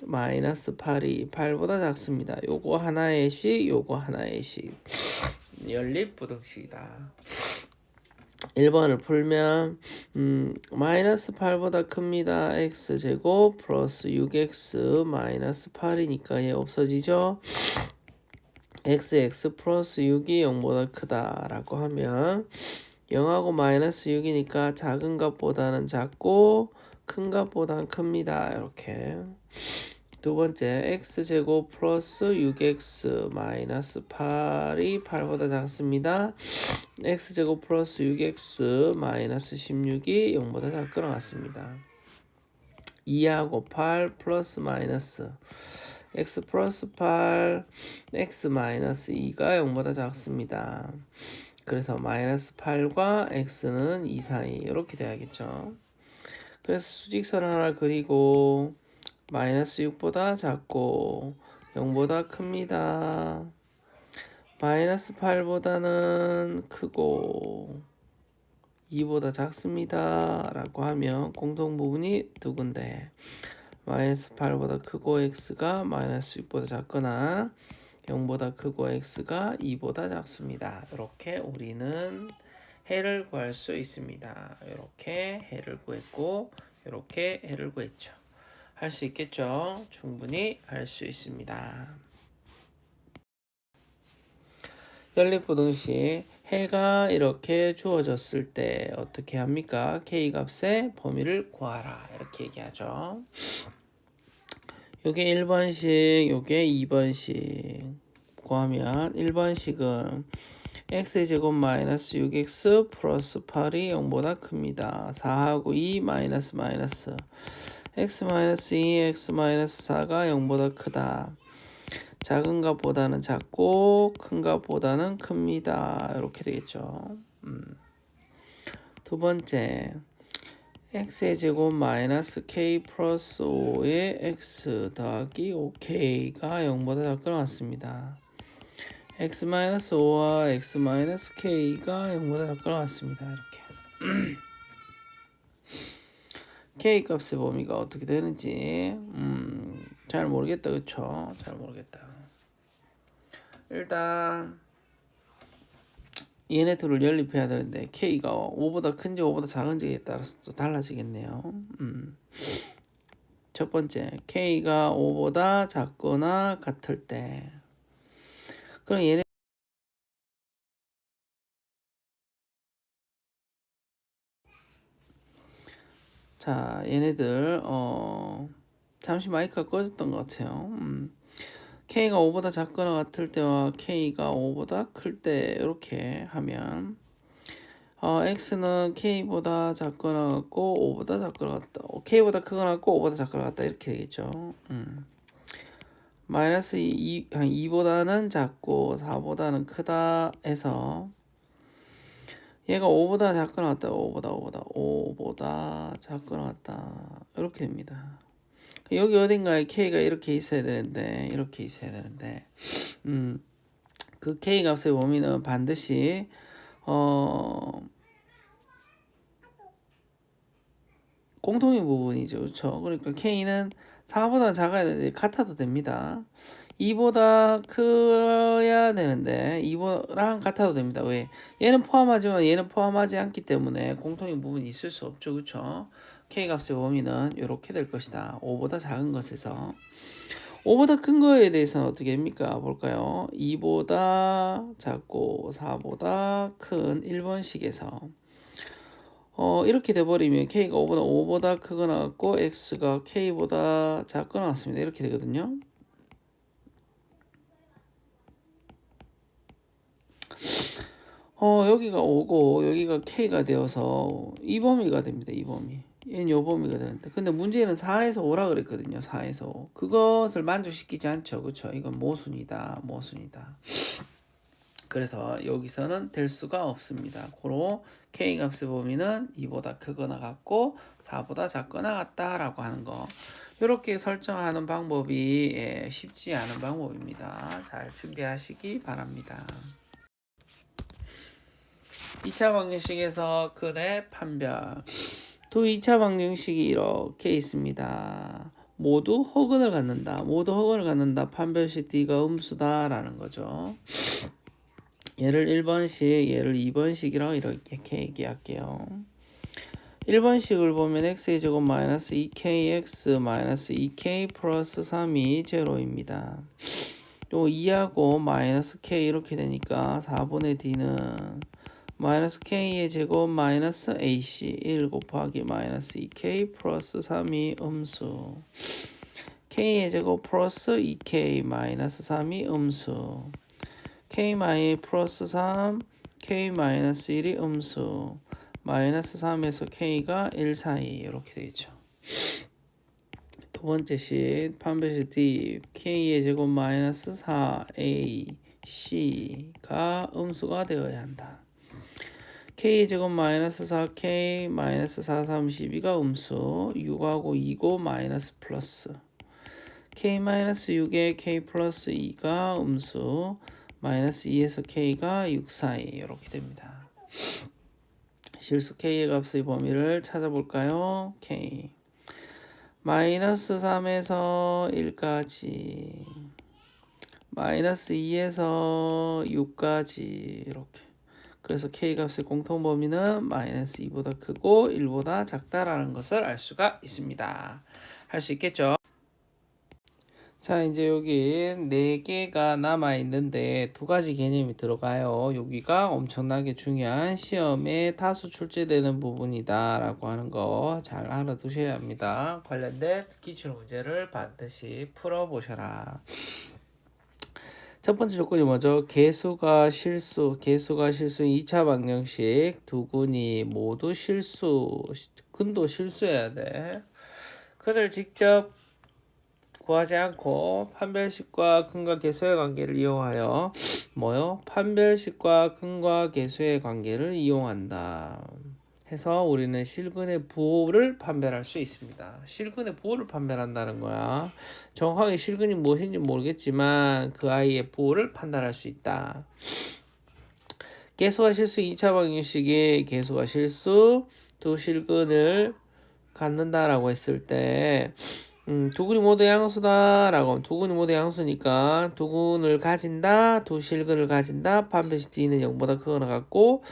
마이너스 8이 8보다 작습니다. 요거 하나의 식 요거 하나의 식 연립부등식이다. 1번을 풀면 마이너스 8보다 큽니다. x제곱 플러스 6x 마이너스 8이니까 얘 없어지죠. x 플러스 6이 0보다 크다라고 하면 0하고 마이너스 6이니까 작은 값보다는 작고 큰 값보다는 큽니다. 이렇게 두 번째 x제곱 플러스 6x 마이너스 8이 8보다 작습니다. x제곱 플러스 6x 마이너스 16이 0보다 작거나 같습니다. 2하고 8 플러스 마이너스 x 플러스 8 x 마이너스 2가 0보다 작습니다. 그래서 마이너스 8과 x는 2 사이 이렇게 돼야겠죠. 그래서 수직선 하나 그리고 마이너스 6보다 작고 0보다 큽니다. 마이너스 8보다는 크고 2보다 작습니다 라고 하면 공통 부분이 두 군데 마이너스 8보다 크고 x가 마이너스 6보다 작거나 0보다 크고 x가 2보다 작습니다. 이렇게 우리는 해를 구할 수 있습니다. 이렇게 해를 구했고 이렇게 해를 구했죠. 할 수 있겠죠? 충분히 할 수 있습니다. 연립부등식 해가 이렇게 주어졌을 때 어떻게 합니까? K 값의 범위를 구하라 이렇게 얘기하죠. 요게 1번식, 요게 2번식 구하면 1번식은 x의 제곱 마이너스 6x 플러스 8이 0보다 큽니다. 4하고 2 마이너스 마이너스 x 마이너스 2, x 마이너스 4가 0보다 크다. 작은 값보다는 작고 큰 값보다는 큽니다. 이렇게 되겠죠. 두 번째 x의 제곱 마이너스 k 플러스 5의 x 더하기 5k가 0보다 작게 나왔습니다. x 마이너스 5와 x 마이너스 k가 0보다 작게 나왔습니다. 이렇게 k 값의 범위가 어떻게 되는지 잘 모르겠다. 그쵸? 잘 모르겠다. 일단 얘네 둘을 연립해야 되는데 k가 5보다 큰지 5보다 작은지에 따라서 또 달라지겠네요. 첫 번째 k가 5보다 작거나 같을 때 그럼 얘네 자 얘네들 잠시 마이크가 꺼졌던 것 같아요. k가 5보다 작거나 같을 때와 k가 5보다 클 때 이렇게 하면 x는 k보다 작거나 같고 5보다 작거나 같다. k보다 크거나 같고 5보다 작거나 같다 이렇게 되겠죠. 마이너스 2보다는 작고 4보다는 크다 해서 얘가 5보다 작거나 같다. 5보다 작거나 같다. 이렇게 됩니다. 여기 어딘가에 k가 이렇게 있어야 되는데 그 k 값의 범위는 반드시 공통인 부분이죠. 그렇죠? 그러니까 k는 4보다 작아야 되는데 같아도 됩니다. 2보다 커야 되는데 2보랑 같아도 됩니다. 왜? 얘는 포함하지만 얘는 포함하지 않기 때문에 공통인 부분이 있을 수 없죠. 그렇죠? k 값의 범위는 이렇게 될 것이다. 5보다 작은 것에서 5보다 큰 거에 대해서는 어떻게 합니까? 볼까요? 2보다 작고 4보다 큰 1번식에서 이렇게 돼버리면 k가 5보다 크거나 같고 x가 k보다 작거나 같습니다. 이렇게 되거든요. 여기가 5고 여기가 k가 되어서 이 범위가 됩니다. 이 범위. 얘는 요 범위가 되는데 근데 문제는 4에서 5라 그랬거든요. 4에서 5. 그것을 만족시키지 않죠. 그렇죠? 이건 모순이다. 그래서 여기서는 될 수가 없습니다. 고로 k 값의 범위는 2보다 크거나 같고 4보다 작거나 같다라고 하는 거. 이렇게 설정하는 방법이 쉽지 않은 방법입니다. 잘 준비하시기 바랍니다. 2차 방정식에서 근의 판별. 두 2차 방정식이 이렇게 있습니다. 모두 허근을 갖는다. 판별식 D가 음수다라는 거죠. 얘를 1번식, 얘를 2번식이라고 이렇게 얘기할게요. 1번식을 보면 x의 제곱 마이너스 2kx 마이너스 2k 플러스 3이 제로입니다. 요 2하고 마이너스 k 이렇게 되니까 4분의 d는 마이너스 k의 제곱 마이너스 ac 1 곱하기 마이너스 2k 플러스 3이 음수 k의 제곱 플러스 2k 마이너스 3이 음수 k 마이 플러스 3 k 마이너스 1이 음수 마이너스 3에서 k가 1 사이 이렇게 되겠죠. 두 번째 식 판별식 D k의 제곱 마이너스 4a c가 음수가 되어야 한다. k 제곱 마이너스 4k 마이너스 4 32가 음수 6하고 2고 마이너스 플러스 k 마이너스 6에 k 플러스 2가 음수 마이너스 2에서 k가 6 사이 이렇게 됩니다. 실수 k의 값의 범위를 찾아볼까요? k 마이너스 3에서 1까지 마이너스 2에서 6까지 이렇게 그래서 k 값의 공통 범위는 마이너스 2보다 크고 1보다 작다라는 것을 알 수가 있습니다. 할 수 있겠죠. 자, 이제 여기 4개가 남아있는데 2가지 개념이 들어가요. 여기가 엄청나게 중요한 시험에 다수 출제되는 부분이다 라고 하는 거 잘 알아두셔야 합니다. 관련된 기출문제를 반드시 풀어보셔라. 첫 번째 조건이 뭐죠? 개수가 실수 2차 방정식 두 근이 모두 실수, 근도 실수해야 돼. 근을 직접 구하지 않고 판별식과 근과 계수의 관계를 이용하여 뭐요? 판별식과 근과 계수의 관계를 이용한다. 해서 우리는 실근의 부호를 판별할 수 있습니다. 실근의 부호를 판별한다는 거야. 정확하게 실근이 무엇인지 모르겠지만 그 아이의 부호를 판단할 수 있다. 개수가 실수 2차 방정식이 개수가 실수 두 실근을 갖는다라고 했을 때 두 근이 모두 양수다라고 하면 두 근이 모두 양수니까 두 근을 가진다, 두 실근을 가진다. 판별식 D는 0보다 크거나 같고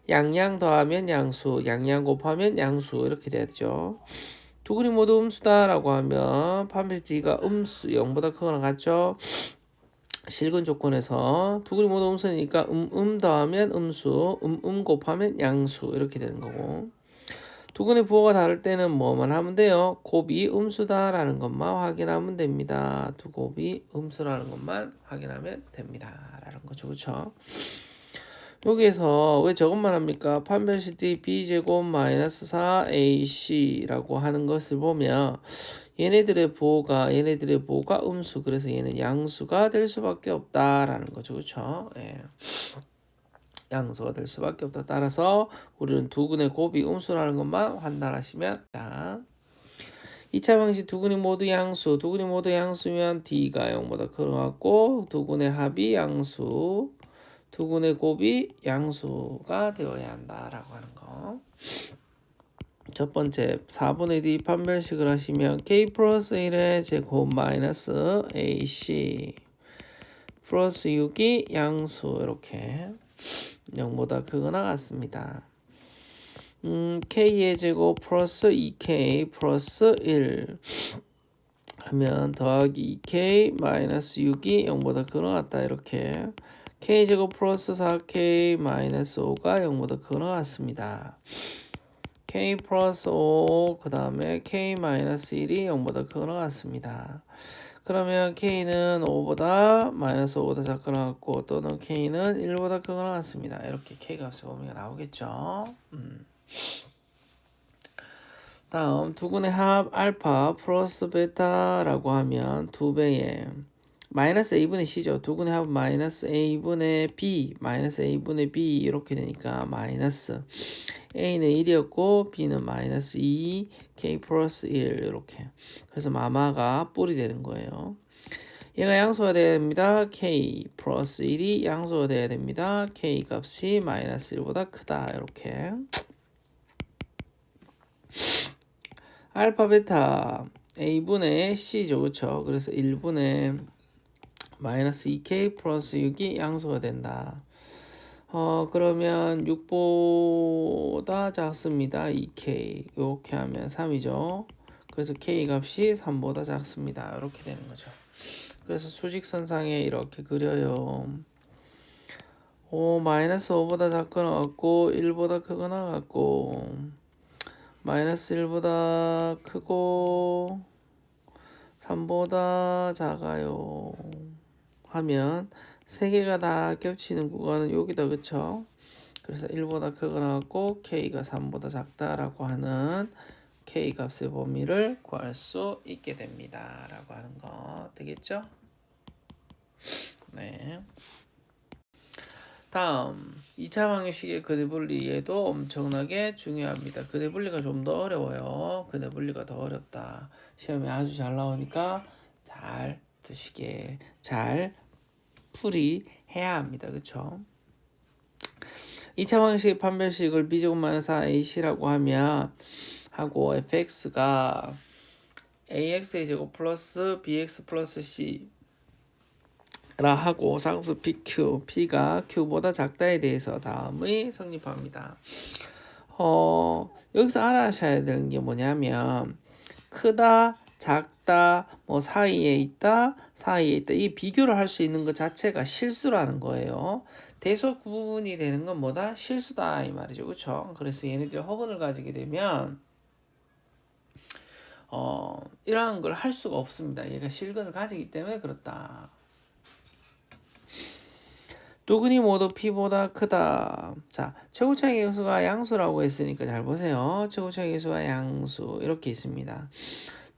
양양 더하면 양수, 양양 곱하면 양수 이렇게 돼야 되죠. 두 근이 모두 음수다라고 하면 판별식 D가 음수 0보다 크거나 같죠. 실근 조건에서 두 근이 모두 음수니까 더하면 음수, 곱하면 양수 이렇게 되는 거고. 두 근의 부호가 다를 때는 뭐만 하면 돼요? 곱이 음수다라는 것만 확인하면 됩니다. 두 곱이 음수라는 것만 확인하면 됩니다. 라는 거죠. 그렇죠? 여기에서 왜 저것만 합니까? 판별식 D B제곱 마이너스 4AC라고 하는 것을 보면 얘네들의 부호가 음수, 그래서 얘는 양수가 될 수밖에 없다라는 거죠. 그렇죠? 예. 양수가 될 수밖에 없다. 따라서 우리는 두 근의 곱이 음수라는 것만 판단하시면 됩니다. 2차 방식 두 근이 모두 양수면 D가 0보다 크는 것 같고 두 근의 합이 양수, 두 근의 곱이 양수가 되어야 한다라고 하는 거. 첫 번째 4분의 D 판별식을 하시면 K 플러스 1의 제곱 마이너스 AC 플러스 6이 양수 이렇게 0보다 크거나 같습니다. K의 제곱 플러스 2K 플러스 1 하면 더하기 2K 마이너스 6이 0보다 크거나 같다. 이렇게 K 제곱 플러스 4K 마이너스 5가 0보다 크거나 같습니다. K 플러스 5 그 다음에 K 마이너스 1이 0보다 크거나 같습니다. 그러면 K는 5보다 마이너스 5보다 작거나 같고 또는 K는 1보다 크거나 같습니다. 이렇게 K 값의 범위가 나오겠죠. 다음 두 근의 합 알파 플러스 베타라고 하면 2배의 마이너스 A분의 C죠. 두 근의 합은 마이너스 A분의 B 이렇게 되니까 마이너스 A는 1이었고 B는 마이너스 2 K 플러스 1 이렇게. 그래서 마마가 뿔이 되는 거예요. 얘가 양수가 돼야 됩니다. K 플러스 1이 양수가 돼야 됩니다. K 값이 마이너스 1보다 크다. 이렇게. 알파 베타 A분의 C죠. 그렇죠? 그래서 1분의 마이너스 2K 플러스 6이 양수가 된다. 그러면 6보다 작습니다. 2K 이렇게 하면 3이죠. 그래서 K 값이 3보다 작습니다. 이렇게 되는 거죠. 그래서 수직선상에 이렇게 그려요. 마이너스 5보다 작거나 같고 1보다 크거나 같고 마이너스 1보다 크고 3보다 작아요 하면 세 개가 다 겹치는 구간은 여기다. 그쵸? 그래서 1보다 크거나 같고 K가 3보다 작다라고 하는 K 값의 범위를 구할 수 있게 됩니다 라고 하는 거 되겠죠? 네. 다음 2차 방정식의 근해분리 얘도 엄청나게 중요합니다. 근해분리가 좀 더 어려워요. 근해분리가 더 어렵다. 시험에 아주 잘 나오니까 잘 드시게 잘 풀이해야 합니다. 그쵸? 2차 방정식의 판별식을 B제곱 마이너스 4AC라고 하면 하고 fx가 ax의 제곱 플러스 bx 플러스 c 라 하고 상수 PQ, P가 Q보다 작다에 대해서 다음의 성립합니다. 여기서 알아셔야 되는 게 뭐냐면 크다, 작다, 뭐 사이에 있다, 사이에 있다. 이 비교를 할 수 있는 것 자체가 실수라는 거예요. 대속 구분이 되는 건 뭐다? 실수다 이 말이죠. 그렇죠? 그래서 얘네들이 허근을 가지게 되면 이러한 걸 할 수가 없습니다. 얘가 실근을 가지기 때문에 그렇다. 두근이 모두 P보다 크다. 자, 최고차의 계수가 양수라고 했으니까 잘 보세요. 최고차의 계수가 양수 이렇게 있습니다.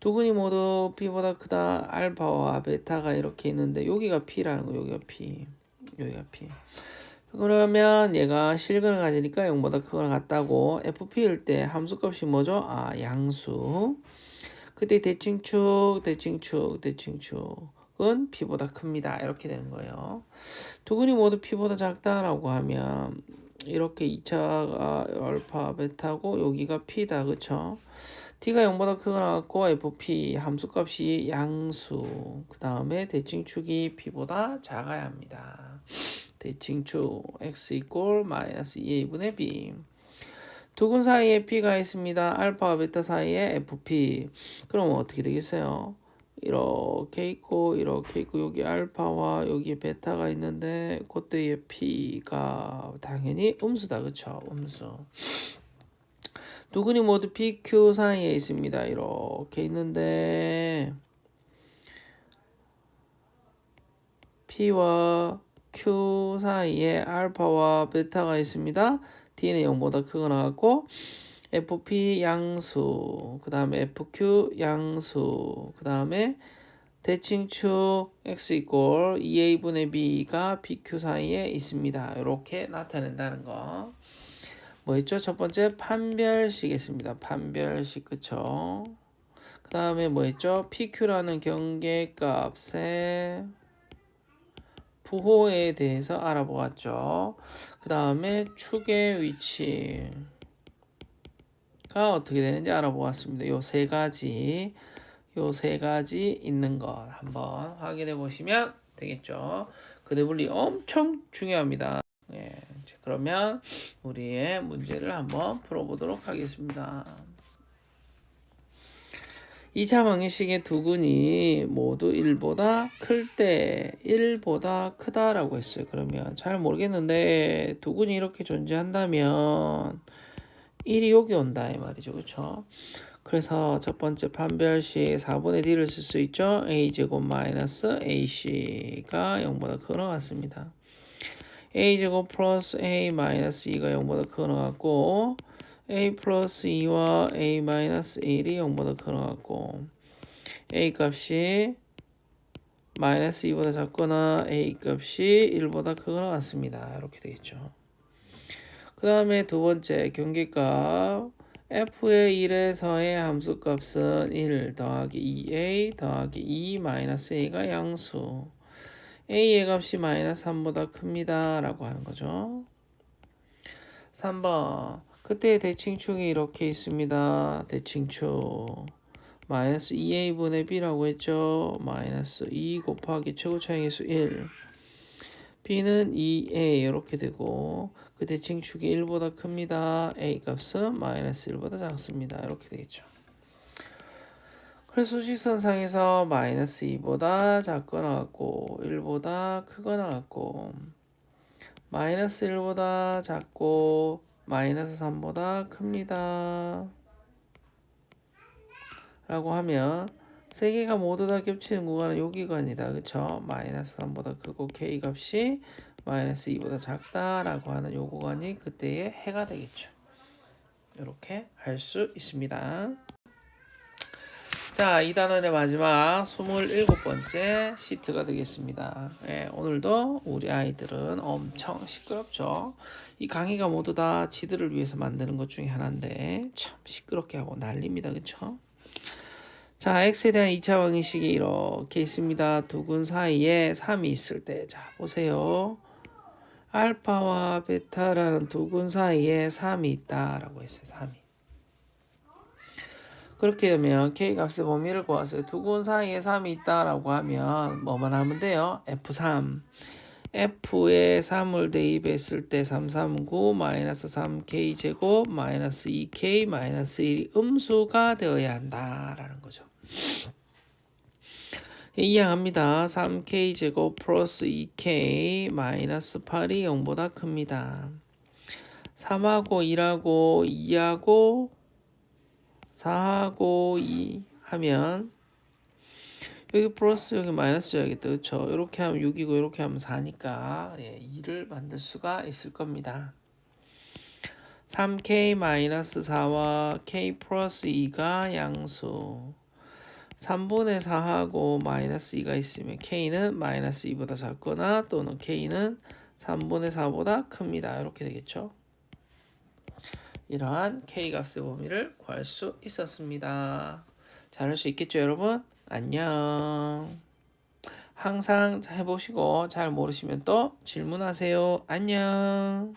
두근이 모두 P보다 크다. 알파와 베타가 이렇게 있는데 여기가 P라는 거, 여기가 P, 여기가 P. 그러면 얘가 실근을 가지니까 0보다 크거나 같다고. FP일 때 함수값이 뭐죠? 아, 양수. 그때 대칭축은 P보다 큽니다. 이렇게 되는 거예요. 두근이 모두 P보다 작다라고 하면 이렇게 2차가 알파 베타고 여기가 P다. 그쵸? T가 0보다 크거나 같고 FP 함수값이 양수. 그 다음에 대칭축이 P보다 작아야 합니다. 대칭축 x 이꼴 마이너스 2a분의 b. 두근 사이에 P가 있습니다. 알파와 베타 사이에 FP. 그럼 어떻게 되겠어요? 이렇게 있고 여기 알파와 여기 베타가 있는데 그때의 P가 당연히 음수다. 그쵸? 음수. 두근이 모두 PQ 사이에 있습니다. 이렇게 있는데 P와 Q 사이에 알파와 베타가 있습니다. D는 0보다 크거나 같고 FP 양수, 그 다음에 FQ 양수, 그 다음에 대칭축 x 이꼴 2a분의 b가 PQ 사이에 있습니다. 이렇게 나타낸다는 거. 뭐 있죠? 첫 번째 판별식이었습니다. 판별식. 그쵸? 그 다음에 뭐 있죠? PQ라는 경계값의 부호에 대해서 알아보았죠. 그 다음에 축의 위치가 어떻게 되는지 알아보았습니다. 요 세 가지 있는 것 한번 확인해 보시면 되겠죠. 그대 분리 엄청 중요합니다. 예, 그러면 우리의 문제를 한번 풀어보도록 하겠습니다. 2차 방정식의 두근이 모두 1보다 클 때 1보다 크다라고 했어요. 그러면 잘 모르겠는데 두근이 이렇게 존재한다면 1이 여기 온다 이 말이죠. 그렇죠? 그래서 첫 번째 판별식 4분의 D를 쓸 수 있죠. A제곱 마이너스 AC가 0보다 크거나 같습니다. A제곱 플러스 A 마이너스 2가 0보다 크거나 같고 A 플러스 2와 A 마이너스 1이 0보다 크거나 같고 A 값이 마이너스 2보다 작거나 A 값이 1보다 크거나 같습니다. 이렇게 되겠죠. 그 다음에 두 번째 경계값 f의 1에서의 함수값은 1 더하기 2a 더하기 2 마이너스 a가 양수. a의 값이 마이너스 3보다 큽니다. 라고 하는 거죠. 3번 그때 대칭축이 이렇게 있습니다. 대칭축 마이너스 2a분의 b라고 했죠. 마이너스 2 곱하기 최고차의 계수 1 b는 2a 이렇게 되고 그 대칭축이 1보다 큽니다. a 값은 마이너스 1보다 작습니다. 이렇게 되겠죠. 그래서 수직선상에서 마이너스 2보다 작거나 같고 1보다 크거나 같고 마이너스 1보다 작고 마이너스 3보다 큽니다. 라고 하면 세 개가 모두 다 겹치는 구간은 요 구간이다. 그쵸? 마이너스 3보다 크고 k 값이 마이너스 2보다 작다라고 하는 요 구간이 그때의 해가 되겠죠. 이렇게 할 수 있습니다. 자, 이 단원의 마지막 27번째 시트가 되겠습니다. 예, 오늘도 우리 아이들은 엄청 시끄럽죠. 이 강의가 모두 다 지들을 위해서 만드는 것 중에 하나인데 참 시끄럽게 하고 난립니다. 그쵸? 자, x에 대한 2차 방정식이 이렇게 있습니다. 두근 사이에 3이 있을 때, 자, 보세요. 알파와 베타라는 두근 사이에 3이 있다라고 했어요. 3이. 그렇게 되면 k 값의 범위를 구하세요. 두근 사이에 3이 있다라고 하면 뭐만 하면 돼요? f3. f에 3을 대입했을 때 339 마이너스 3k 제곱 마이너스 2k 마이너스 1이 음수가 되어야 한다라는 거죠. 이항합니다. 3k 제곱 플러스 2k 마이너스 8이 0보다 큽니다. 3하고 1하고 2하고 4하고 2 하면 여기 플러스 여기 마이너스 해야겠다. 그렇죠? 이렇게 하면 6이고 이렇게 하면 4니까 2를 만들 수가 있을 겁니다. 3k 마이너스 4와 k 플러스 2가 양수. 3분의 4하고 마이너스 2가 있으면 k는 마이너스 2보다 작거나 또는 k는 3분의 4보다 큽니다. 이렇게 되겠죠. 이러한 k값의 범위를 구할 수 있었습니다. 잘할 수 있겠죠, 여러분? 안녕. 항상 해보시고 잘 모르시면 또 질문하세요. 안녕.